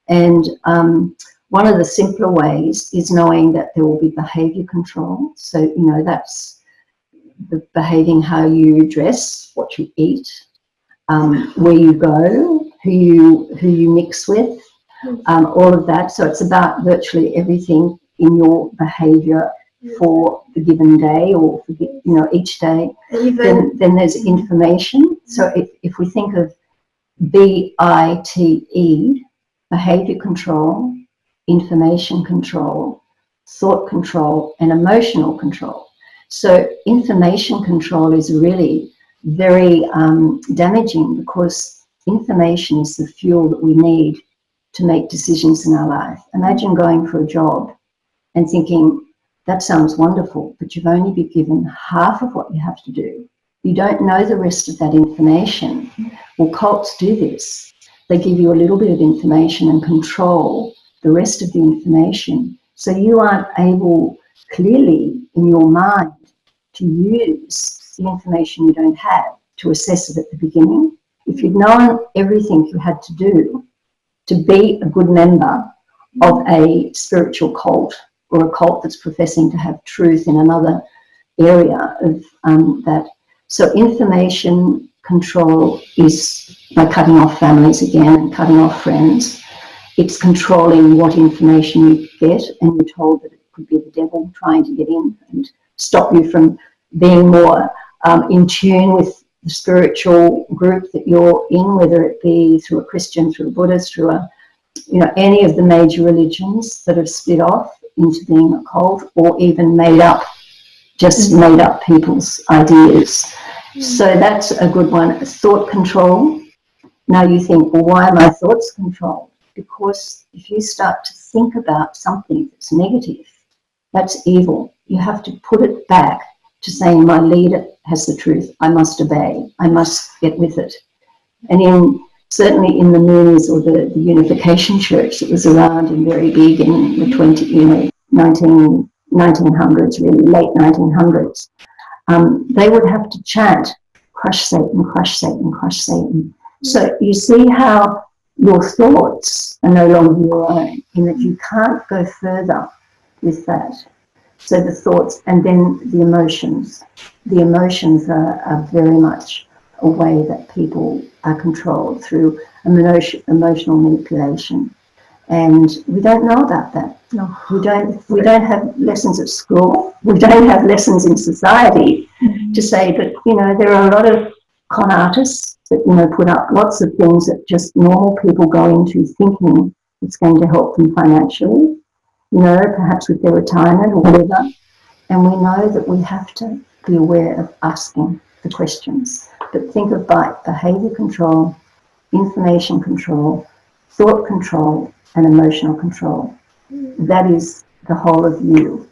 And one of the simpler ways is knowing that there will be behaviour control. So, you know, that's the behaving how you dress, what you eat, where you go, who you mix with, all of that. So it's about virtually everything in your behaviour for the given day, or for the, you know, each day. Then there's information. So if we think of BITE, behaviour control, information control, thought control, and emotional control. So information control is really very damaging, because information is the fuel that we need to make decisions in our life. Imagine going for a job and thinking, that sounds wonderful, but you've only been given half of what you have to do. You don't know the rest of that information. Well, cults do this. They give you a little bit of information and control the rest of the information. So you aren't able clearly in your mind to use the information you don't have, to assess it at the beginning. If you'd known everything you had to do to be a good member of a spiritual cult, or a cult that's professing to have truth in another area of that. So information control is by cutting off families again, and cutting off friends. It's controlling what information you get, and you're told that it could be the devil trying to get in and stop you from being more in tune with the spiritual group that you're in, whether it be through a Christian, through a Buddhist, through a, you know, any of the major religions that have split off into being a cult, or even made up people's ideas. So that's a good one. Thought control. Now you think, well, why are my thoughts controlled? Because if you start to think about something that's negative, that's evil. You have to put it back to saying, my leader has the truth. I must obey. I must get with it. And certainly in the Moonies, or the Unification Church that was around and very big in the 1900s, really late 1900s, they would have to chant, crush Satan, crush Satan, crush Satan. So you see how your thoughts are no longer your own, in that you can't go further with that. So the thoughts, and then the emotions. The emotions are very much a way that people are controlled through emotional manipulation. And we don't know about that. No. We don't have lessons at school. We don't have lessons in society to say that, you know, there are a lot of con artists that, you know, put up lots of things that just normal people go into thinking it's going to help them financially, you know, perhaps with their retirement or whatever. And we know that we have to be aware of asking the questions. But think of behaviour control, information control, thought control, and emotional control. That is the whole of you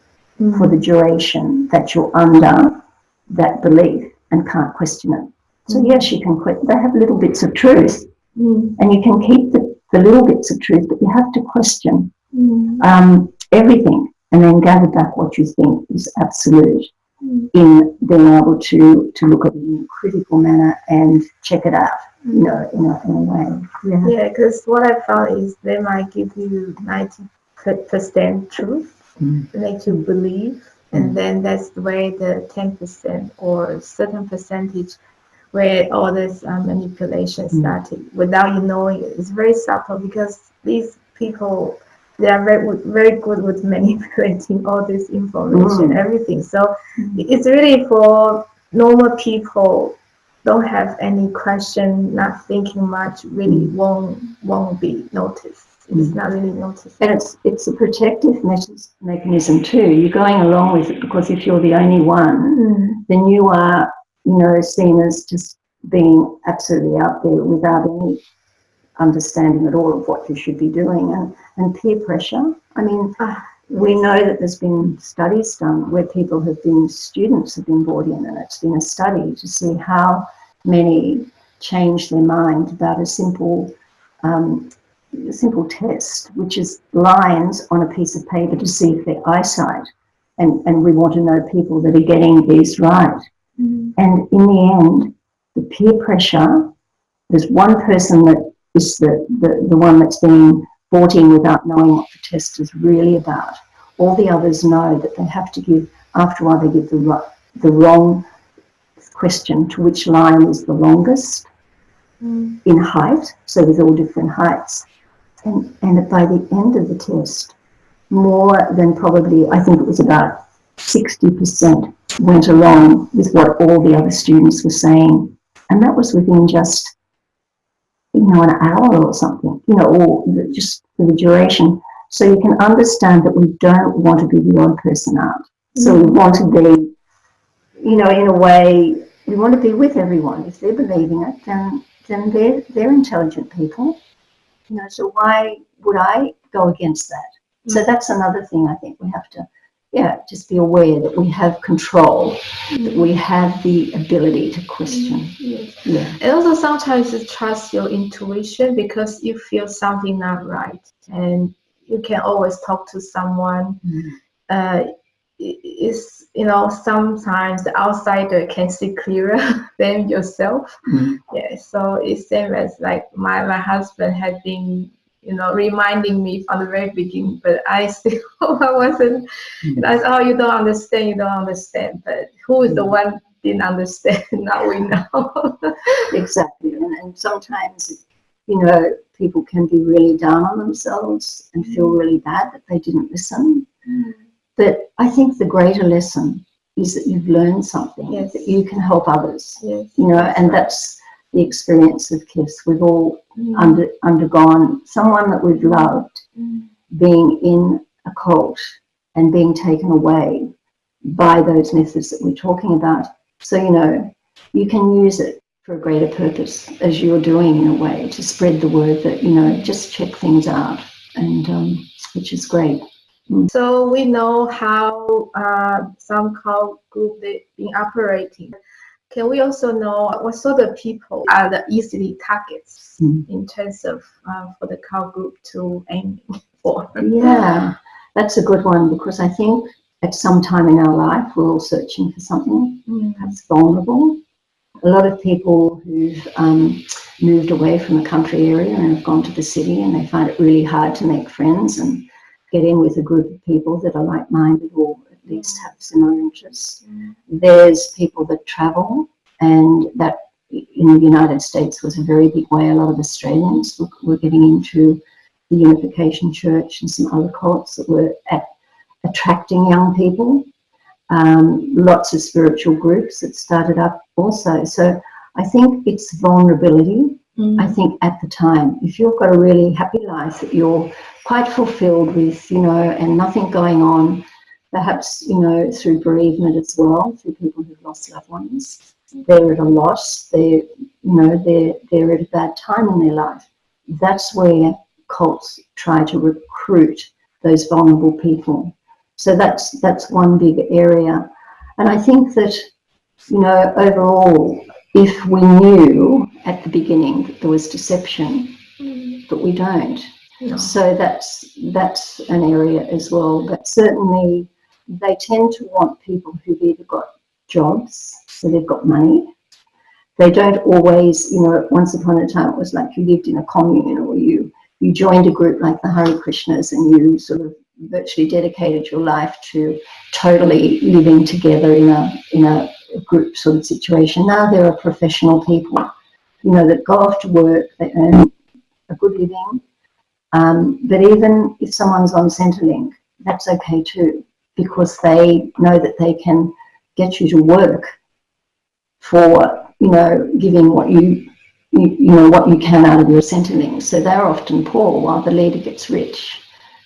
for the duration that you're under that belief and can't question it. So yes, you can question. They have little bits of truth, and you can keep the little bits of truth, but you have to question everything, and then gather back what you think is absolute, in being able to look at it in a critical manner and check it out, you know, in a way. Yeah, because what I found is they might give you 90% truth, make you believe, and then that's the way the 10% or a certain percentage where all this manipulation started without you knowing it. It's very subtle, because these people, they are very good with manipulating all this information, everything. So it's really for normal people, don't have any question, not thinking much, really won't be noticed. It's not really noticed. And it's a protective mechanism too. You're going along with it, because if you're the only one, then you are, you know, seen as just being absolutely out there without any understanding at all of what you should be doing. And peer pressure. I mean, we know that there's been studies done where students have been brought in, and it's been a study to see how many change their mind about a simple test, which is lines on a piece of paper to see if their eyesight, and we want to know people that are getting these right. And in the end, the peer pressure, there's one person that is the one that's being 14 without knowing what the test is really about. All the others know that they have to give, after a while they give the wrong question to which line is the longest in height, so with all different heights. And by the end of the test, more than probably, I think it was about 60% went along with what all the other students were saying. And that was within just, an hour or something, or just for the duration. So you can understand that we don't want to be the odd person out. So we want to be, in a way, we want to be with everyone. If they're believing it, then they're intelligent people. So why would I go against that? So that's another thing I think we have to, just be aware that we have control, that we have the ability to question. Yeah. And also sometimes you trust your intuition because you feel something not right, and you can always talk to someone. Sometimes the outsider can see clearer than yourself. So it's same as like my husband had been reminding me from the very beginning, but I still I wasn't. I said, you don't understand, but who is the one didn't understand? Now we know. Exactly. And sometimes people can be really down on themselves and feel really bad that they didn't listen. But I think the greater lesson is that you've learned something, that you can help others, and that's the experience of CIFS. We've all undergone someone that we've loved being in a cult and being taken away by those methods that we're talking about. So, you can use it for a greater purpose, as you're doing in a way, to spread the word that, just check things out, and which is great. So we know how some cult group they've been operating. Can we also know what sort of people are the easily targets in terms of for the cult group to aim for? Yeah, that's a good one, because I think at some time in our life we're all searching for something that's vulnerable. A lot of people who've moved away from the country area and have gone to the city, and they find it really hard to make friends and get in with a group of people that are like-minded or at least have similar interests. There's people that travel, and that in the United States was a very big way. A lot of Australians were getting into the Unification Church and some other cults that were attracting young people. Lots of spiritual groups that started up also. So I think it's vulnerability. I think at the time, if you've got a really happy life that you're quite fulfilled with, and nothing going on, perhaps, through bereavement as well, through people who've lost loved ones, they're at a loss, they're at a bad time in their life. That's where cults try to recruit those vulnerable people. So that's one big area. And I think that, overall, if we knew at the beginning that there was deception, but we don't. No. So that's an area as well. But certainly they tend to want people who've either got jobs, so they've got money. They don't always, once upon a time it was like you lived in a commune, or you joined a group like the Hare Krishnas, and you sort of virtually dedicated your life to totally living together in a group sort of situation. Now there are professional people, that go off to work, they earn a good living. But even if someone's on Centrelink, that's okay too, because they know that they can get you to work for, giving what what you can out of your Centrelink. So they're often poor while the leader gets rich,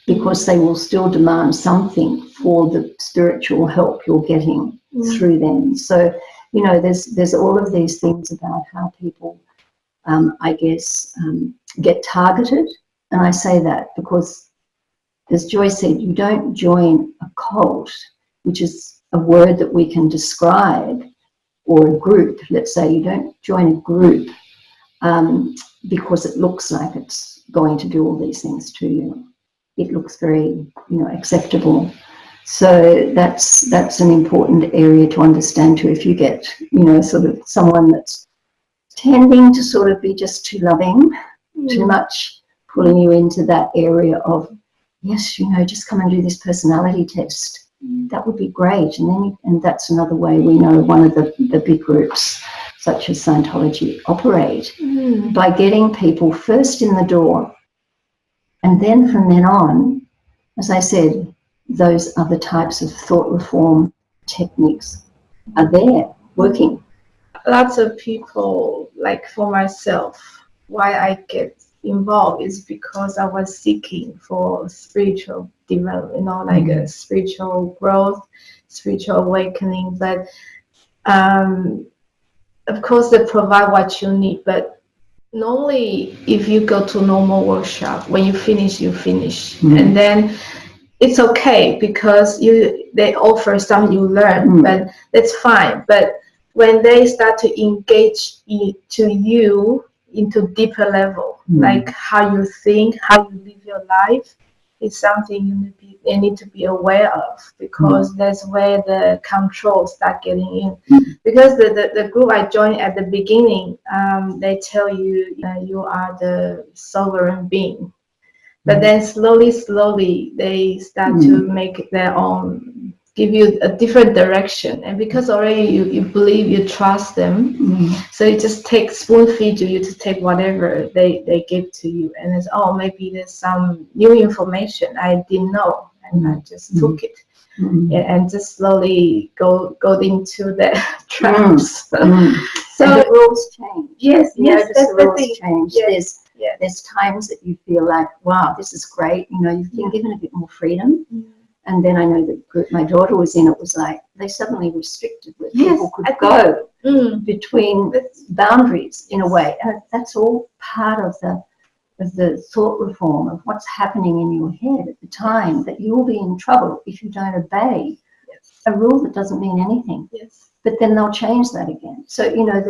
because they will still demand something for the spiritual help you're getting through them. So, there's all of these things about how people, get targeted. And I say that because, as Joy said, you don't join a cult, which is a word that we can describe, or a group. Let's say you don't join a group because it looks like it's going to do all these things to you. It looks very, acceptable. So that's an important area to understand too. If you get, sort of someone that's tending to sort of be just too loving, too much pulling you into that area of, yes, you know, just come and do this personality test. That would be great. And that's another way we know one of the big groups, such as Scientology, operate by getting people first in the door. And then from then on, as I said, those other types of thought reform techniques are there working. Lots of people, like for myself, why I get involved is because I was seeking for spiritual development, you know, like a spiritual growth, spiritual awakening. But of course, they provide what you need. But normally, if you go to normal workshop, when you finish, you finish, and then it's okay because they offer some you learn, but that's fine. But when they start to engage to you into deeper level, like how you think, how you live your life, is something you need to be aware of, because that's where the control start getting in. Because the group I joined at the beginning, they tell you you are the sovereign being. But then slowly, they start to make their own, give you a different direction. And because already you believe, you trust them, so it just takes spoon feed you to take whatever they give to you. And it's, oh, maybe there's some new information I didn't know, and I just took it. And just slowly go into the traps. So and the rules change. Yes, that's the rules change. Yes. There's times that you feel like, wow, this is great. You know, you've been given a bit more freedom. And then I know the group my daughter was in, it was like they suddenly restricted where people could go between boundaries in a way. And that's all part of the thought reform of what's happening in your head at the time, that you'll be in trouble if you don't obey a rule that doesn't mean anything. But then they'll change that again. So, you know,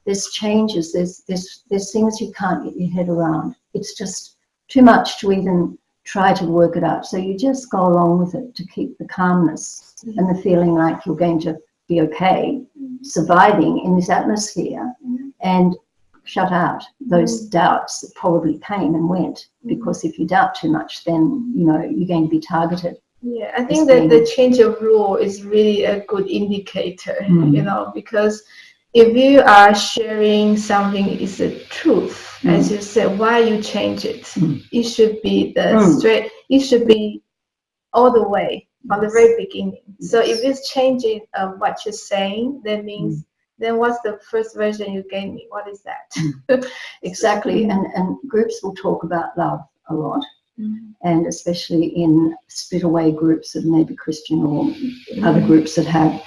there's changes, there's things you can't get your head around. It's just too much to even try to work it out. So you just go along with it to keep the calmness and the feeling like you're going to be okay, surviving in this atmosphere, and shut out those doubts that probably came and went. Because if you doubt too much, then, you know, you're going to be targeted. Yeah, I think that the change of rule is really a good indicator, you know, because if you are sharing something is the truth, as you said, why you change it? It should be straight. It should be all the way from the very beginning. So if it's changing what you're saying, that means then what's the first version you gave me? What is that? Exactly. And groups will talk about love a lot. And especially in split away groups of maybe Christian or other groups that have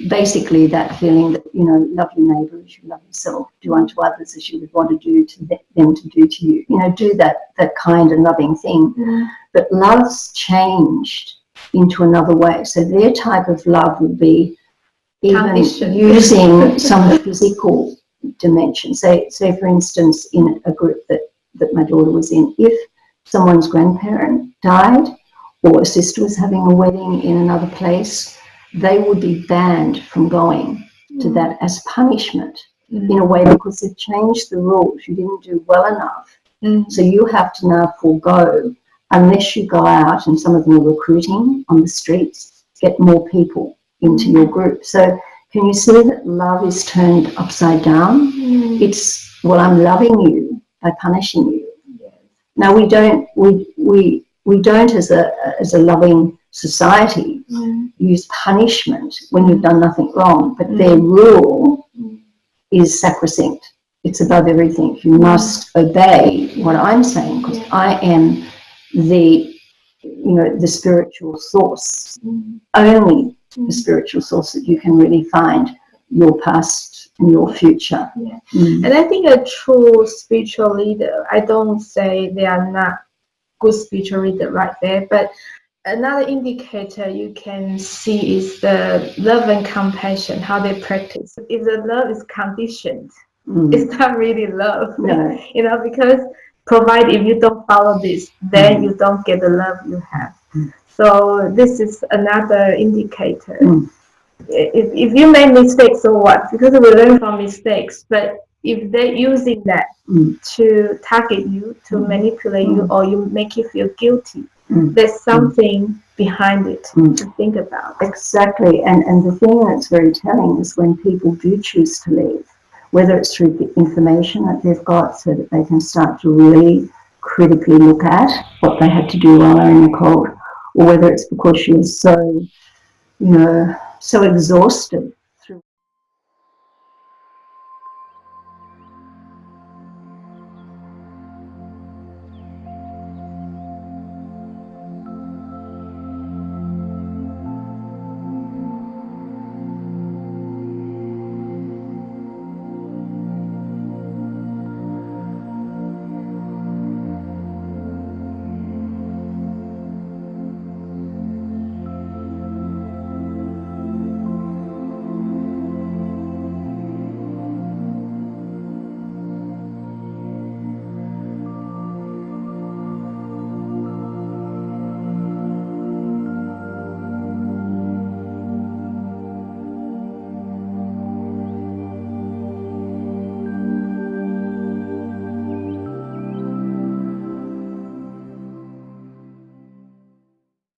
basically that feeling that, you know, love your neighbour as you love yourself, do unto others as you would want to do to them to do to you, you know, do that kind and loving thing. But love's changed into another way. So their type of love would be even using some physical dimension. Say for instance, in a group that my daughter was in, if someone's grandparent died or a sister was having a wedding in another place, they would be banned from going to that as punishment in a way, because they've changed the rules. You didn't do well enough. So you have to now forego, unless you go out, and some of them are recruiting on the streets, get more people into your group. So can you see that love is turned upside down? It's, well, I'm loving you by punishing you. Now we don't as a loving society use punishment when you've done nothing wrong, but their rule is sacrosanct. It's above everything. You must obey what I'm saying, because I am the spiritual source, only the spiritual source that you can really find your past and your future. And I think a true spiritual leader, I don't say they are not good spiritual leader right there, but another indicator you can see is the love and compassion, how they practice. If the love is conditioned, it's not really love, you know, because provided if you don't follow this, then you don't get the love you have. So this is another indicator. If you make mistakes, so what? Because we learn from mistakes, but if they're using that to target you, to manipulate you, or you make you feel guilty, there's something behind it to think about. Exactly. And the thing that's very telling is when people do choose to leave, whether it's through the information that they've got so that they can start to really critically look at what they had to do while they're in the cold, or whether it's because she was so, so exhausted